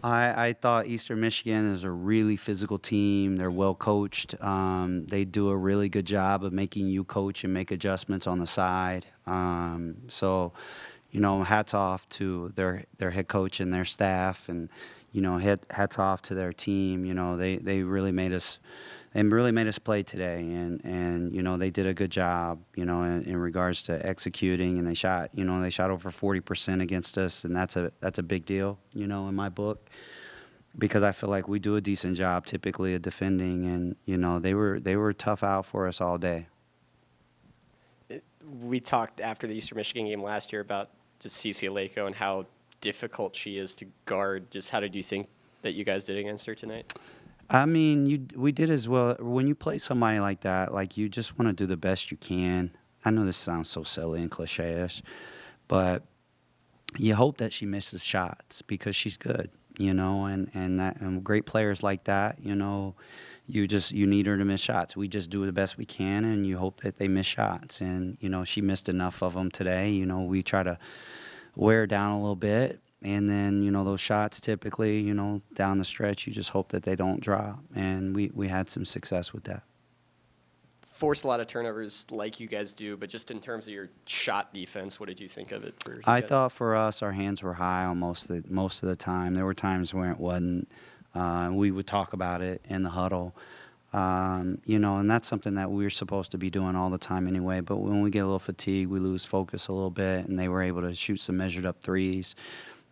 I thought Eastern Michigan is a really physical team. They're well coached. They do a really good job of making you coach and make adjustments on the side. Hats off to their head coach and their staff, and hats off to their team. They really made us. They really made us play today, and they did a good job, in regards to executing, and they shot over 40% against us, and that's a big deal, in my book, because I feel like we do a decent job typically of defending, and they were tough out for us all day. We talked after the Eastern Michigan game last year about just Cece Aleko and how difficult she is to guard. Just how did you think that you guys did against her tonight? I mean, we did as well. When you play somebody like that, like, you just want to do the best you can. I know this sounds so silly and cliche-ish, but you hope that she misses shots because she's good, and great players like that, you need her to miss shots. We just do the best we can, and you hope that they miss shots. And she missed enough of them today. We try to wear her down a little bit. And then, those shots typically, down the stretch, you just hope that they don't drop. And we had some success with that. Forced a lot of turnovers like you guys do, but just in terms of your shot defense, what did you think of it? I thought for us, our hands were high on most of the time. There were times where it wasn't. We would talk about it in the huddle. And that's something that we're supposed to be doing all the time anyway. But when we get a little fatigued, we lose focus a little bit, and they were able to shoot some measured up threes.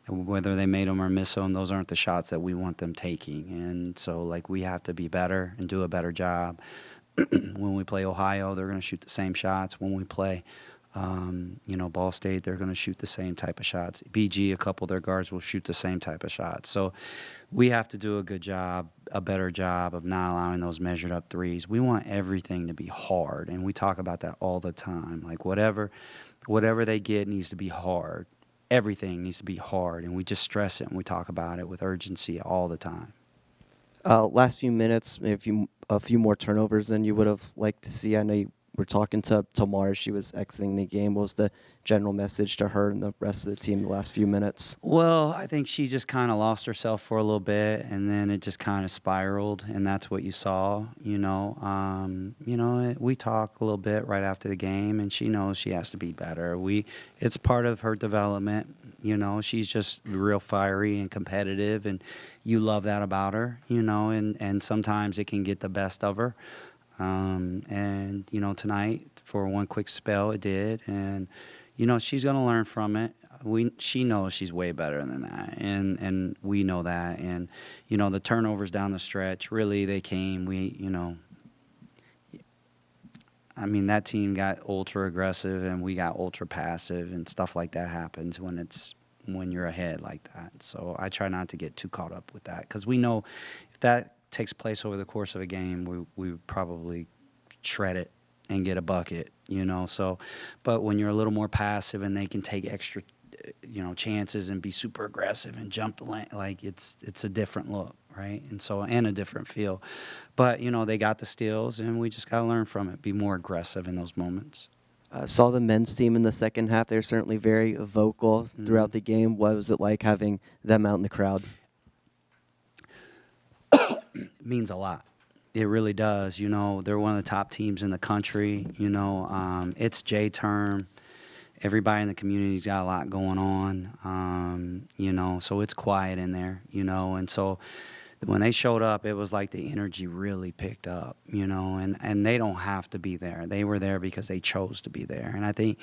Whether they made them or miss them, those aren't the shots that we want them taking. And so, we have to be better and do a better job. When we play Ohio, they're going to shoot the same shots. When we play, Ball State, they're going to shoot the same type of shots. BG, a couple of their guards will shoot the same type of shots. So we have to do a better job of not allowing those measured up threes. We want everything to be hard, and we talk about that all the time. Like, whatever they get needs to be hard. Everything needs to be hard, and we just stress it and we talk about it with urgency all the time. Last few minutes, maybe a few more turnovers than you would have liked to see. I know you were talking to Mars. She was exiting the game. What was the general message to her and the rest of the team the last few minutes? Well, I think she just kind of lost herself for a little bit, and then it just kind of spiraled, and that's what you saw. We talk a little bit right after the game, and she knows she has to be better. It's part of her development. She's just real fiery and competitive, and you love that about her. And sometimes it can get the best of her. Tonight, for one quick spell, it did. And, she's going to learn from it. She knows she's way better than that. And we know that. And, the turnovers down the stretch, really, they came. That team got ultra aggressive and we got ultra passive, and stuff like that happens when you're ahead like that. So I try not to get too caught up with that, because we know if that takes place over the course of a game, we probably shred it and get a bucket, So, but when you're a little more passive and they can take extra, chances and be super aggressive and jump the lane, it's a different look, right? And a different feel. But they got the steals, and we just got to learn from it, be more aggressive in those moments. Saw the men's team in the second half. They were certainly very vocal throughout the game. What was it like having them out in the crowd? It means a lot. It really does. They're one of the top teams in the country. It's J-term. Everybody in the community's got a lot going on, so it's quiet in there, and so when they showed up, it was like the energy really picked up, and they don't have to be there. They were there because they chose to be there. And I think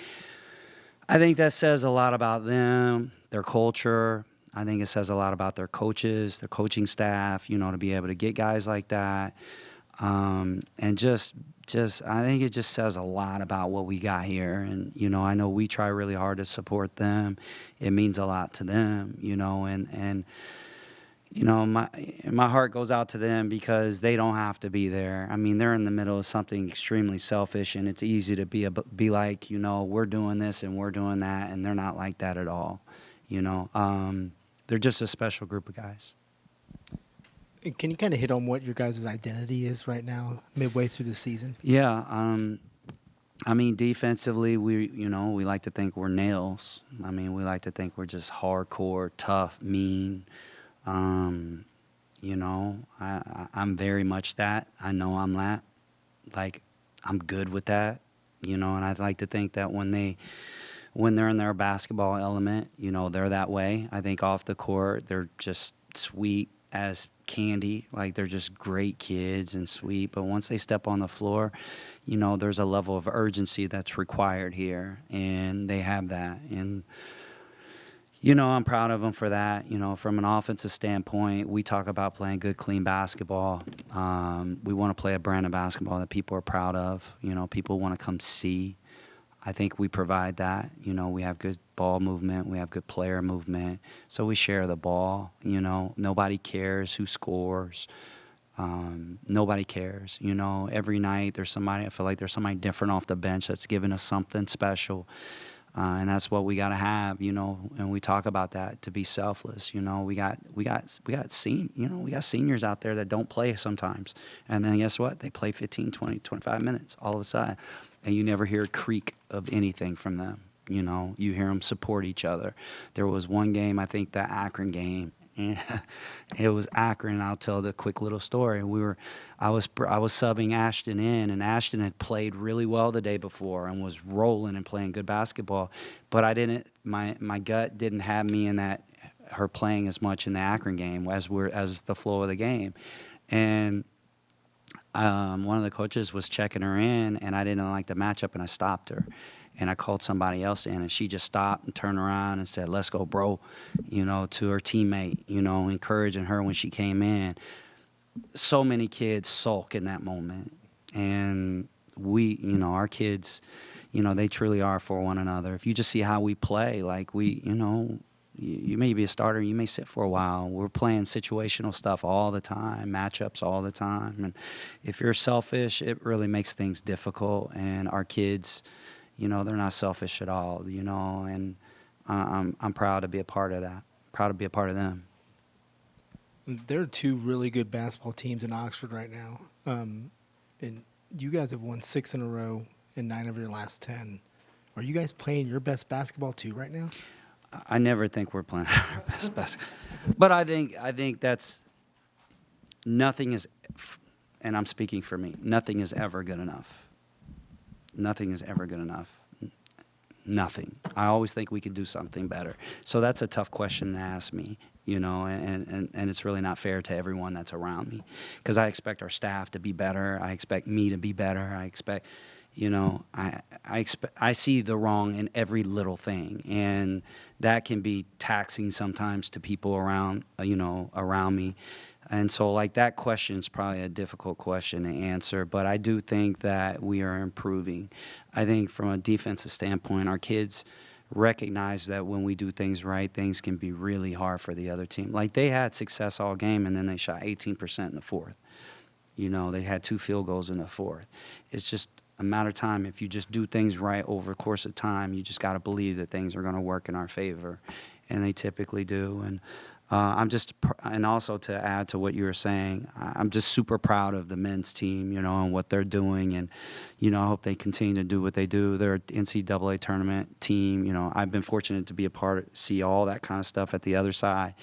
that says a lot about them, their culture. I think it says a lot about their coaches, their coaching staff, to be able to get guys like that. And just I think it just says a lot about what we got here. And, I know we try really hard to support them. It means a lot to them, and my heart goes out to them because they don't have to be there. I mean, they're in the middle of something extremely selfish, and it's easy to be like, we're doing this and we're doing that, and they're not like that at all. They're just a special group of guys. Can you kind of hit on what your guys' identity is right now, midway through the season? Yeah. Defensively, we like to think we're nails. We like to think we're just hardcore, tough, mean. You know, I'm very much that. I know I'm that. Like, I'm good with that. You know, and I'd like to think that when they're in their basketball element, you know, they're that way. I think off the court, they're just sweet as candy. Like, they're just great kids and sweet. But once they step on the floor, you know, there's a level of urgency that's required here, and they have that. And you know, I'm proud of them for that. You know, from an offensive standpoint, we talk about playing good, clean basketball. We want to play a brand of basketball that people are proud of. You know, people want to come see. I think we provide that. You know, we have good ball movement. We have good player movement. So we share the ball. You know, nobody cares who scores. Nobody cares. You know, every night there's somebody, I feel like there's somebody different off the bench that's giving us something special. And that's what we got to have, you know, and we talk about that, to be selfless. You know, we got seniors out there that don't play sometimes. And then guess what? They play 15, 20, 25 minutes all of a sudden. And you never hear a creak of anything from them. You know, you hear them support each other. There was one game, I think the Akron game. It was Akron. I'll tell the quick little story. I was subbing Ashton in, and Ashton had played really well the day before and was rolling and playing good basketball. But my gut didn't have me in that, her playing as much in the Akron game as the flow of the game. And one of the coaches was checking her in, and I didn't like the matchup, and I stopped her. And I called somebody else in, and she just stopped and turned around and said, "Let's go, bro," you know, to her teammate, you know, encouraging her when she came in. So many kids sulk in that moment. And we, you know, our kids, you know, they truly are for one another. If you just see how we play, like you know, you may be a starter, you may sit for a while. We're playing situational stuff all the time, matchups all the time. And if you're selfish, it really makes things difficult. And our kids, you know, they're not selfish at all, you know, and I'm proud to be a part of that, proud to be a part of them. There are two really good basketball teams in Oxford right now. And you guys have won 6 in a row in 9 of your last 10. Are you guys playing your best basketball too right now? I never think we're playing our best basketball. But I think that's, nothing is, and I'm speaking for me, nothing is ever good enough. Nothing is ever good enough. Nothing. I always think we could do something better. So that's a tough question to ask me, you know, and it's really not fair to everyone that's around me, because I expect our staff to be better. I expect me to be better. I expect, you know, I see the wrong in every little thing, and that can be taxing sometimes to people around, you know, around me. And so, like, that question is probably a difficult question to answer, but I do think that we are improving. I think from a defensive standpoint, our kids recognize that when we do things right, things can be really hard for the other team. Like, they had success all game, and then they shot 18% in the fourth. You know, they had 2 field goals in the fourth. It's just a matter of time. If you just do things right over the course of time, you just got to believe that things are going to work in our favor, and they typically do. And and also to add to what you were saying, I'm just super proud of the men's team, you know, and what they're doing. And, you know, I hope they continue to do what they do. They're an NCAA tournament team. You know, I've been fortunate to be a see all that kind of stuff at the other side.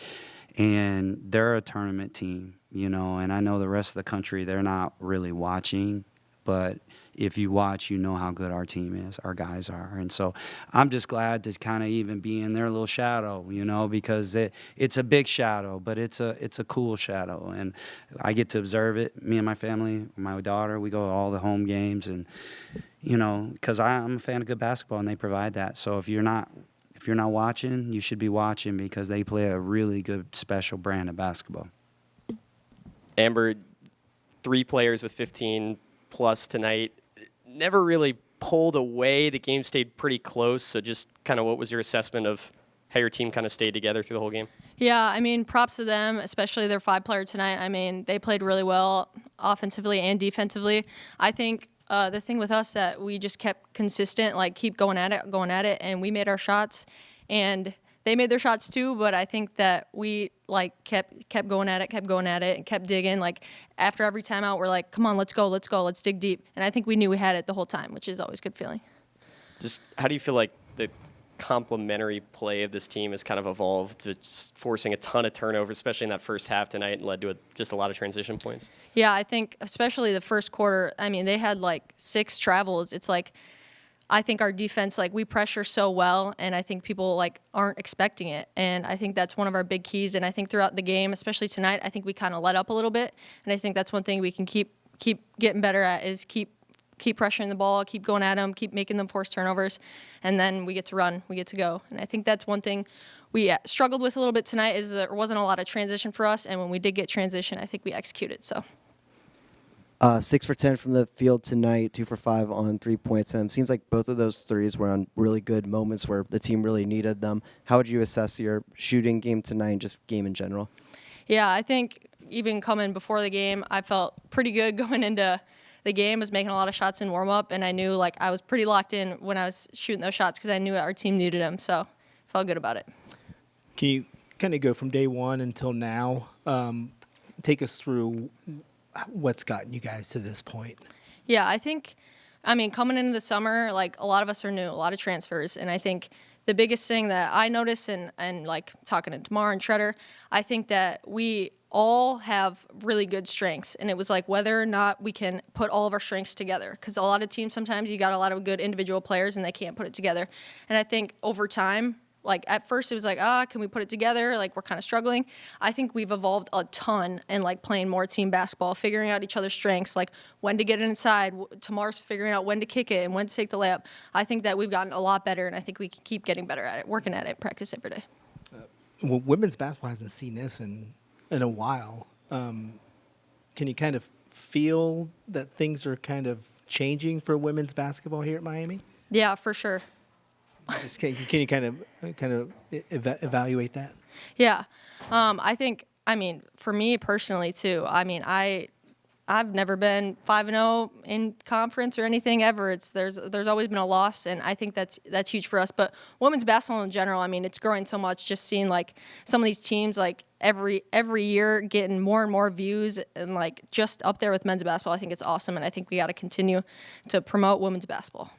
And they're a tournament team, you know, and I know the rest of the country, they're not really watching. But if you watch, you know how good our team is, our guys are. And so I'm just glad to kind of even be in their little shadow, you know, because it's a big shadow, but it's a cool shadow. And I get to observe it. Me and my family, my daughter, we go to all the home games, and, you know, because I'm a fan of good basketball, and they provide that. So if you're not watching, you should be watching, because they play a really good, special brand of basketball. Amber, 3 players with 15 plus tonight. Never really pulled away. The game stayed pretty close. So just kind of what was your assessment of how your team kind of stayed together through the whole game? Yeah, I mean, props to them, especially their 5-player tonight. I mean, they played really well offensively and defensively. I think the thing with us that we just kept consistent, like keep going at it, and we made our shots, and they made their shots too. But I think that we like kept going at it, and kept digging. Like after every timeout, we're like, come on, let's go, let's dig deep. And I think we knew we had it the whole time, which is always a good feeling. Just how do you feel like complementary play of this team has kind of evolved to just forcing a ton of turnovers, especially in that first half tonight, and led to just a lot of transition points. Yeah, I think especially the first quarter, I mean, they had like 6 travels. It's like, I think our defense, like we pressure so well, and I think people like aren't expecting it. And I think that's one of our big keys. And I think throughout the game, especially tonight, I think we kind of let up a little bit. And I think that's one thing we can keep getting better at is keep pressuring the ball, keep going at them, keep making them force turnovers, and then we get to run, we get to go. And I think that's one thing we struggled with a little bit tonight is there wasn't a lot of transition for us, and when we did get transition, I think we executed. So 6 for 10 from the field tonight, 2 for 5 on 3 points. And it seems like both of those threes were on really good moments where the team really needed them. How would you assess your shooting game tonight and just game in general? yeah, I think even coming before the game, I felt pretty good going into the game. I was making a lot of shots in warm-up, and I knew like I was pretty locked in when I was shooting those shots because I knew our team needed them, so felt good about it. Can you kind of go from day one until now? Take us through what's gotten you guys to this point. Yeah, I mean, coming into the summer, like a lot of us are new, a lot of transfers, and I think the biggest thing that I noticed and like talking to Tamar and Shredder, I think that we all have really good strengths, and it was like whether or not we can put all of our strengths together, because a lot of teams sometimes you got a lot of good individual players and they can't put it together. And I think over time, like at first it was like, can we put it together? Like we're kind of struggling. I think we've evolved a ton in like playing more team basketball, figuring out each other's strengths, like when to get it inside. Tamar's figuring out when to kick it and when to take the layup. I think that we've gotten a lot better, and I think we can keep getting better at it, working at it, practice every day. Well, women's basketball hasn't seen this in a while. Can you kind of feel that things are kind of changing for women's basketball here at Miami? Yeah, for sure. Just can you kind of evaluate that? Yeah. I mean, for me personally too, I mean, I've never been 5-0 in conference or anything ever. There's always been a loss, and I think that's huge for us. But women's basketball in general, I mean, it's growing so much. Just seeing like some of these teams like every year getting more and more views and like just up there with men's basketball, I think it's awesome, and I think we got to continue to promote women's basketball.